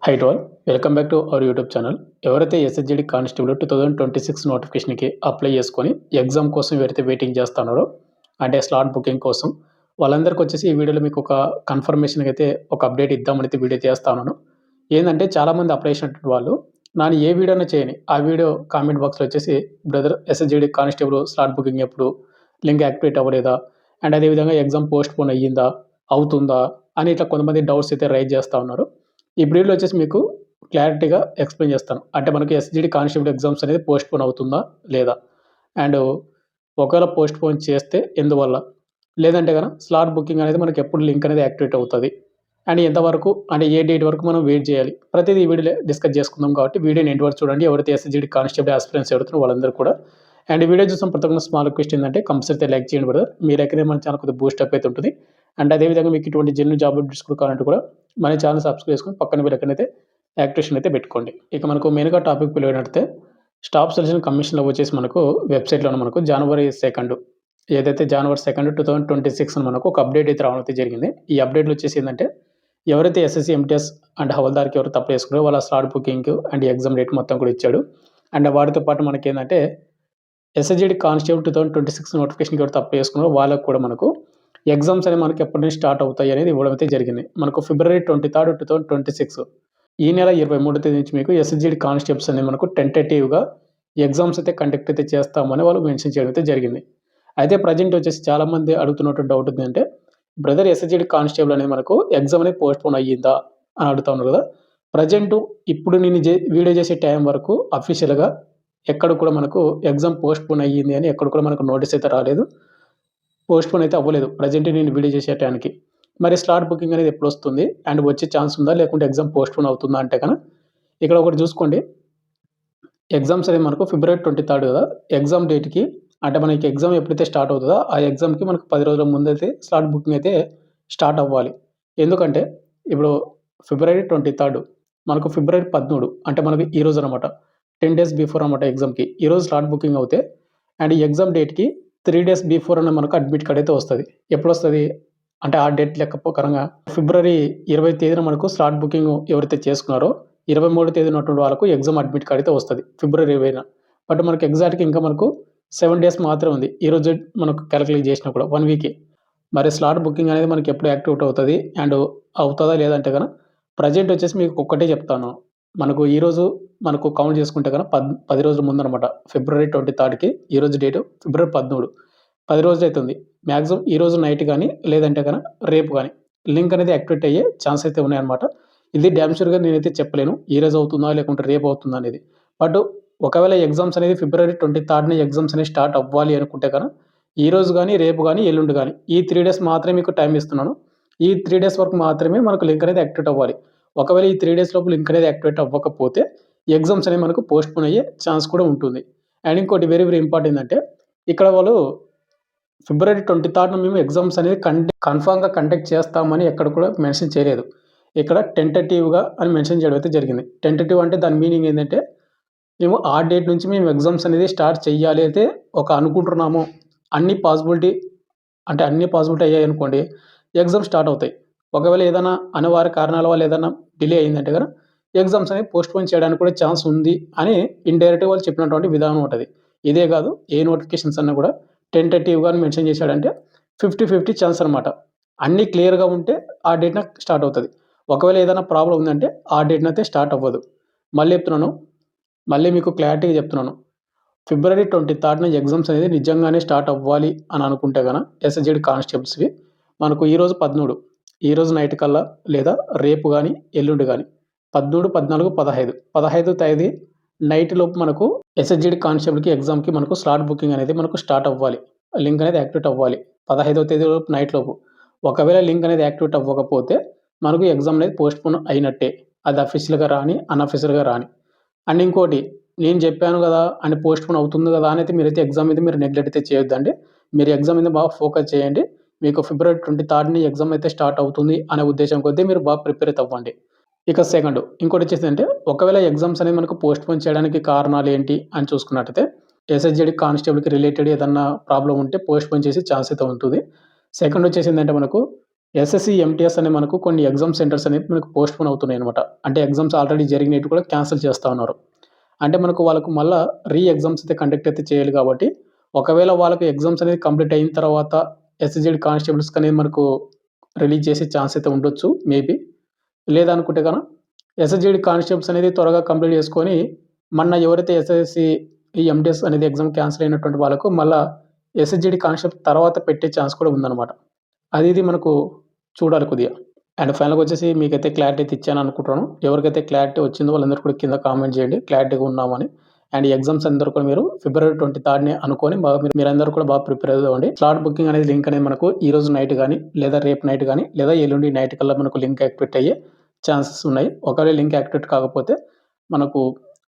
High to all welcome back to our YouTube channel. ఎవరైతే ఎస్ఎస్జిడి constable 2026 నోటిఫికేషన్కి apply చేసుకొని exam కోసం ఎవరైతే వెయిటింగ్ చేస్తున్నారో అంటే స్లాట్ బుకింగ్ కోసం వాళ్ళందరికీ వచ్చేసి ఈ వీడియోలో మీకు ఒక కన్ఫర్మేషన్ అయితే ఒక అప్డేట్ ఇద్దామని అయితే వీడియో చేస్తా ఉన్నాను. ఏంటంటే చాలామంది అప్లై చేసినటువంటి వాళ్ళు నాని ఏ వీడియోనే చేయని ఆ వీడియో కామెంట్ బాక్స్లో వచ్చేసి బ్రదర్ ఎస్ఎస్జిడి కానిస్టేబుల్ స్లాట్ బుకింగ్ ఎప్పుడు, లింక్ యాక్టివేట్ అవ్వలేదా, అండ్ అదేవిధంగా ఎగ్జామ్ పోస్ట్ పోన్ అయ్యిందా, అవుతుందా అని ఇట్లా కొంతమంది డౌట్స్ అయితే రైజ్ చేస్తూ ఉన్నారు. ఈ వీడియోలో వచ్చేసి మీకు క్లారిటీగా ఎక్స్ప్లెయిన్ చేస్తాను. అంటే మనకి ఎస్జిడి కానిస్టేబుల్ ఎగ్జామ్స్ అనేది పోస్ట్ పోన్ అవుతుందా లేదా, అండ్ ఒకవేళ పోస్ట్ పోన్ చేస్తే ఎందువల్ల, లేదంటే కనుక స్లాట్ బుకింగ్ అనేది మనకి ఎప్పుడు లింక్ అనేది యాక్టివేట్ అవుతుంది, అండ్ ఎంతవరకు అంటే ఏ డేట్ వరకు మనం వెయిట్ చేయాలి, ప్రతిదీ ఈ వీడియోలో డిస్కస్ చేసుకుందాం. కాబట్టి వీడియోని ఎండ్ వరకు చూడండి. ఎవరైతే ఎస్జిడి కానిస్టేబుల్ ఆస్పిరెంట్స్ ఎవరుతున్నారో వాళ్ళందరూ కూడా. అండ్ ఈ వీడియో చూసిన ప్రతి ఒక్క స్మాల్ రిక్వెస్ట్ ఏంటంటే కంపల్సరీ లైక్ చేయండి బ్రదర్. మీరు ఎక్కడైతే మన ఛానల్ కొద్దిగా బూస్ట్ అప్ అయితే ఉంటుంది. అండ్ అదేవిధంగా మీకు ఇటువంటి జెన్యూన్ జాబ్ అప్డేట్స్ కావాలంటే కూడా మన ఛానల్ సబ్స్క్రైబ్ చేసుకొని పక్కన మీరు ఎక్కడైతే యాక్టివేషన్ అయితే పెట్టుకోండి. ఇక మనకు మెయిన్గా టాపిక్ పిలిపినట్లయితే స్టాఫ్ సెలక్షన్ కమిషన్లో వచ్చేసి మనకు వెబ్సైట్లో మనకు జనవరి 2 ఏదైతే జనవరి 2 2026 మనకు ఒక అప్డేట్ అయితే రావడం అయితే జరిగింది. ఈ అప్డేట్లో వచ్చేసి ఏంటంటే ఎవరైతే ఎస్ఎస్సి ఎంటీఎస్ అండ్ హవల్దార్కి ఎవరు తప్పు చేసుకున్నారో వాళ్ళ slot booking and exam date మొత్తం కూడా ఇచ్చాడు. అండ్ వాటితో పాటు మనకి ఏంటంటే ఎస్ఎస్జిడి కానిస్టేబుల్ 2026 నోటిఫికేషన్కి ఎవరు తప్పు చేసుకున్నారో వాళ్ళకు కూడా మనకు ఎగ్జామ్స్ అనేవి మనకి ఎప్పటి నుంచి స్టార్ట్ అవుతాయి అనేది ఇవ్వడం అయితే జరిగింది. మనకు ఫిబ్రవరి 23, 2026 ఈ నెల 23వ తేదీ నుంచి మీకు ఎస్ఎస్జిడి కానిస్టేబుల్స్ అనేది మనకు టెంటేటివ్గా ఎగ్జామ్స్ అయితే కండక్ట్ అయితే చేస్తామని వాళ్ళు మెన్షన్ చేయడం అయితే జరిగింది. అయితే ప్రజెంట్ వచ్చేసి చాలామంది అడుగుతున్నటువంటి డౌట్ ఏంటంటే బ్రదర్ ఎస్ఎస్జిడి కానిస్టేబుల్ అనేది మనకు ఎగ్జామ్ అనేది పోస్ట్ పోన్ అయ్యిందా అని అడుగుతా ఉన్నారు కదా. ప్రజెంట్ ఇప్పుడు నేను వీడియో చేసే టైం వరకు అఫీషియల్గా ఎక్కడ కూడా మనకు ఎగ్జామ్ పోస్ట్ పోన్ అయ్యింది అని ఎక్కడ కూడా మనకు నోటీస్ అయితే రాలేదు, పోస్ట్ పోన్ అయితే అవ్వలేదు ప్రజెంట్ నేను వీడియో చేసే టైంకి. మరి స్లాట్ బుకింగ్ అనేది ఎప్పుడు వస్తుంది అండ్ వచ్చే ఛాన్స్ ఉందా, లేకుంటే ఎగ్జామ్ పోస్ట్ పోన్ అవుతుందా అంటే కనుక ఇక్కడ ఒకటి చూసుకోండి. ఎగ్జామ్స్ అనేది మనకు ఫిబ్రవరి 23 కదా. ఎగ్జామ్ డేట్కి అంటే మనకి ఎగ్జామ్ ఎప్పుడైతే స్టార్ట్ అవుతుందో ఆ ఎగ్జామ్కి మనకు 10 రోజుల ముందైతే స్లాట్ బుకింగ్ అయితే స్టార్ట్ అవ్వాలి. ఎందుకంటే ఇప్పుడు ఫిబ్రవరి 23 మనకు ఫిబ్రవరి 13 అంటే మనకి ఈ రోజు అనమాట, 10 డేస్ బిఫోర్ అనమాట ఎగ్జామ్కి. ఈరోజు స్లాట్ బుకింగ్ అవుతే అండ్ ఈ ఎగ్జామ్ డేట్కి 3 డేస్ బిఫోర్ అన్న మనకు అడ్మిట్ కార్డ్ అయితే వస్తుంది. ఎప్పుడు వస్తుంది అంటే ఆ డేట్ లెక్క ప్రకారంగా ఫిబ్రవరి 20 తేదీన మనకు స్లాట్ బుకింగ్ ఎవరైతే చేసుకున్నారో 23 తేదీన ఉన్నటువంటి వాళ్ళకు ఎగ్జామ్ అడ్మిట్ కార్డ్ అయితే వస్తుంది ఫిబ్రవరి 20న. బట్ మనకు ఎగ్జాక్ట్గా ఇంకా మనకు 7 డేస్ మాత్రమే ఉంది. ఈరోజు మనకు క్యాలిక్యులేట్ చేసినా కూడా 1 వీకే. మరి స్లాట్ బుకింగ్ అనేది మనకి ఎప్పుడు యాక్టివేట్ అవుతుంది అండ్ అవుతుందా లేదంటే కనుక ప్రజెంట్ వచ్చేసి మీకు ఒక్కటే చెప్తాను. మనకు ఈరోజు మనకు కౌంట్ చేసుకుంటే కనుక 10 రోజుల ముందు అనమాట, ఫిబ్రవరి 23కి ఈరోజు డేటు ఫిబ్రవరి 13, 10 రోజులు అవుతుంది. మ్యాక్సిమం ఈరోజు నైట్ కానీ లేదంటే కనుక రేపు కానీ లింక్ అనేది యాక్టివేట్ అయ్యే ఛాన్స్ అయితే ఉన్నాయన్నమాట. ఇది డ్యామ్ షూర్గా నేనైతే చెప్పలేను ఈ రోజు అవుతుందా లేకుంటే రేపు అవుతుందా అనేది. బట్ ఒకవేళ ఎగ్జామ్స్ అనేది ఫిబ్రవరి 23ని ఎగ్జామ్స్ అనేవి స్టార్ట్ అవ్వాలి అనుకుంటే కనుక ఈ రోజు కానీ రేపు కానీ ఎల్లుండి కానీ ఈ 3 డేస్ మాత్రమే మీకు టైం ఇస్తున్నాను. ఈ 3 డేస్ వరకు మాత్రమే మనకు లింక్ అనేది యాక్టివేట్ అవ్వాలి. ఒకవేళ ఈ 3 డేస్ లోపు లింక్ అనేది యాక్టివేట్ అవ్వకపోతే ఎగ్జామ్స్ అనేవి మనకు పోస్ట్ పోన్ అయ్యే ఛాన్స్ కూడా ఉంటుంది. అండ్ ఇంకోటి వెరీ వెరీ ఇంపార్టెంట్ అంటే ఇక్కడ వాళ్ళు ఫిబ్రవరి 23న మేము ఎగ్జామ్స్ అనేది కన్ఫామ్గా కండక్ట్ చేస్తామని ఎక్కడ కూడా మెన్షన్ చేయలేదు. ఇక్కడ టెంటేటివ్గా అని మెన్షన్ చేయడం అయితే జరిగింది. టెంటేటివ్ అంటే దాని మీనింగ్ ఏంటంటే మేము ఆ డేట్ నుంచి మేము ఎగ్జామ్స్ అనేది స్టార్ట్ చేయాలి అయితే ఒక అనుకుంటున్నాము. అన్ని పాసిబిలిటీ అయ్యాయి అనుకోండి ఎగ్జామ్ స్టార్ట్ అవుతాయి. ఒకవేళ ఏదైనా అనివార్య కారణాల వల్ల ఏదైనా డిలే అయిందంటే కనుక ఎగ్జామ్స్ అనేవి పోస్ట్ పోన్ చేయడానికి కూడా ఛాన్స్ ఉంది అని ఇండైరెక్ట్గా వాళ్ళు చెప్పినటువంటి విధానం ఉంటుంది. ఇదే కాదు ఏ నోటిఫికేషన్స్ అన్నా కూడా టెంటేటివ్గా మెన్షన్ చేశాడంటే 50-50 ఛాన్స్ అనమాట. అన్నీ క్లియర్గా ఉంటే ఆ డేట్న స్టార్ట్ అవుతుంది. ఒకవేళ ఏదైనా ప్రాబ్లం ఉందంటే ఆ డేట్న అయితే స్టార్ట్ అవ్వదు. మళ్ళీ మీకు క్లారిటీగా చెప్తున్నాను. ఫిబ్రవరి 23న ఎగ్జామ్స్ అనేది నిజంగానే స్టార్ట్ అవ్వాలి అని అనుకుంటే కనుక ఎస్ఎస్జిడి కానిస్టేబుల్స్వి మనకు ఈరోజు 13, ఈరోజు నైట్ కల్లా లేదా రేపు కానీ ఎల్లుండి కానీ 13, 14, 15 తేదీ నైట్ లోపు మనకు ఎస్ఎస్జిడి కానిస్టేబుల్కి ఎగ్జామ్కి మనకు స్లాట్ బుకింగ్ అనేది మనకు స్టార్ట్ అవ్వాలి. లింక్ అనేది యాక్టివేట్ అవ్వాలి 15వ తేదీ లోపు నైట్ లోపు. ఒకవేళ లింక్ అనేది యాక్టివేట్ అవ్వకపోతే మనకు ఎగ్జామ్ అనేది పోస్ట్ పోన్ అయినట్టే. అది అఫీషియల్గా రాని అన్అఫీషియల్గా రాని. అండ్ ఇంకోటి నేను చెప్పాను కదా అని పోస్ట్ పోన్ అవుతుంది కదా అని అయితే మీరైతే ఎగ్జామ్ మీద మీరు నెగ్లెక్ట్ అయితే చేయొద్దండి. మీరు ఎగ్జామ్ మీద బాగా ఫోకస్ చేయండి. మీకు ఫిబ్రవరి 23ని ఎగ్జామ్ అయితే స్టార్ట్ అవుతుంది అనే ఉద్దేశం కొద్దీ మీరు బాగా ప్రిపేర్ అయితే అవ్వండి. ఇక సెకండ్ ఇంకోటి వచ్చేసి అంటే ఒకవేళ ఎగ్జామ్స్ అనేది మనకు పోస్ట్ పోన్ చేయడానికి కారణాలు ఏంటి అని చూసుకున్నట్టయితే ఎస్ఎస్జిడి కానిస్టేబుల్కి రిలేటెడ్ ఏదన్నా ప్రాబ్లం ఉంటే పోస్ట్ పోన్ చేసే ఛాన్స్ అయితే ఉంటుంది. సెకండ్ వచ్చేసి ఏంటంటే మనకు ఎస్ఎస్‌సి, ఎంటీఎస్ అనే మనకు కొన్ని ఎగ్జామ్ సెంటర్స్ అనేవి మనకు పోస్ట్‌పోన్ అవుతున్నాయన్నమాట. అంటే ఎగ్జామ్స్ ఆల్రెడీ జరిగినవి కూడా క్యాన్సెల్ చేస్తా ఉన్నారు. అంటే మనకు వాళ్ళకు మళ్ళా ఎగ్జామ్స్ అయితే కండక్ట్ అయితే చేయాలి కాబట్టి, ఒకవేళ వాళ్ళకి ఎగ్జామ్స్ అనేది కంప్లీట్ అయిన తర్వాత ఎస్ఎస్‌జీడీ కానిస్టేబుల్స్‌కి అనేది మనకు రిలీజ్ చేసే ఛాన్స్ అయితే ఉండొచ్చు మేబీ. లేదనుకుంటే ఎస్ఎస్‌జీడీ కానిస్టేబుల్స్ అనేది త్వరగా కంప్లీట్ చేసుకొని, మొన్న ఎవరైతే ఎస్ఎస్‌సి, ఈ ఎంటీఎస్ అనేది ఎగ్జామ్ క్యాన్సెల్ అయినటువంటి వాళ్ళకు మళ్ళా ఎస్ఎస్‌జీడీ కానిస్టేబుల్ తర్వాత పెట్టే ఛాన్స్ కూడా ఉందన్నమాట. ఇది మనకు చూడాలి కొద్దిగా. అండ్ ఫైనల్‌గా వచ్చేసి మీకైతే క్లారిటీ అయితే ఇచ్చాను అనుకుంటున్నాను. ఎవరికైతే క్లారిటీ వచ్చిందో వాళ్ళందరూ కూడా కింద కామెంట్ చేయండి. క్లారిటీగా ఉన్నామని. అండ్ ఎగ్జామ్స్ అందరూ కూడా మీరు ఫిబ్రవరి 23ని అనుకోని బాగా మీరందరూ కూడా బాగా ప్రిపేర్ అవ్వండి. స్లాట్ బుకింగ్ అనేది లింక్ అనేది మనకు ఈరోజు నైట్ గాని, లేదా రేపు నైట్ గాని, లేదా ఎల్లుండి నైట్ కల్లా మనకు లింక్ యాక్టివేట్ అయ్యే ఛాన్సెస్ ఉన్నాయి. ఒకవేళ లింక్ యాక్టివేట్ కాకపోతే మనకు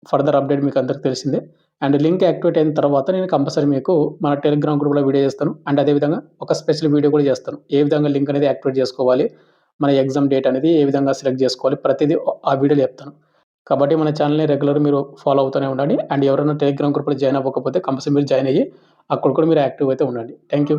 ఫర్దర్ అప్డేట్ మీకు అందరికి తెలిసిందే. అండ్ లింక్ యాక్టివేట్ అయిన తర్వాత నేను కంపల్సరీ మీకు మన టెలిగ్రామ్ గ్రూప్‌లో వీడియో చేస్తాను. అండ్ అదే విధంగా ఒక స్పెషల్ వీడియో కూడా చేస్తాను. ఏ విధంగా లింక్ అనేది యాక్టివేట్ చేసుకోవాలి, మన ఎగ్జామ్ డేట్ అనేది ఏ విధంగా సెలెక్ట్ చేసుకోవాలి, ప్రతిదీ ఆ వీడియోలో చెప్తాను. కాబట్టి మన ఛానల్‌ని రెగ్యులర్ మీరు ఫాలో అవుతూనే ఉండండి. అండ్ ఎవరైనా టెలిగ్రామ్ గ్రూప్‌లో జాయిన్ అవ్వకపోతే కంపల్సరీ మీరు జాయిన్ అయ్యి అక్కడ కూడా మీరు యాక్టివ్ అయితే ఉండండి. Thank you.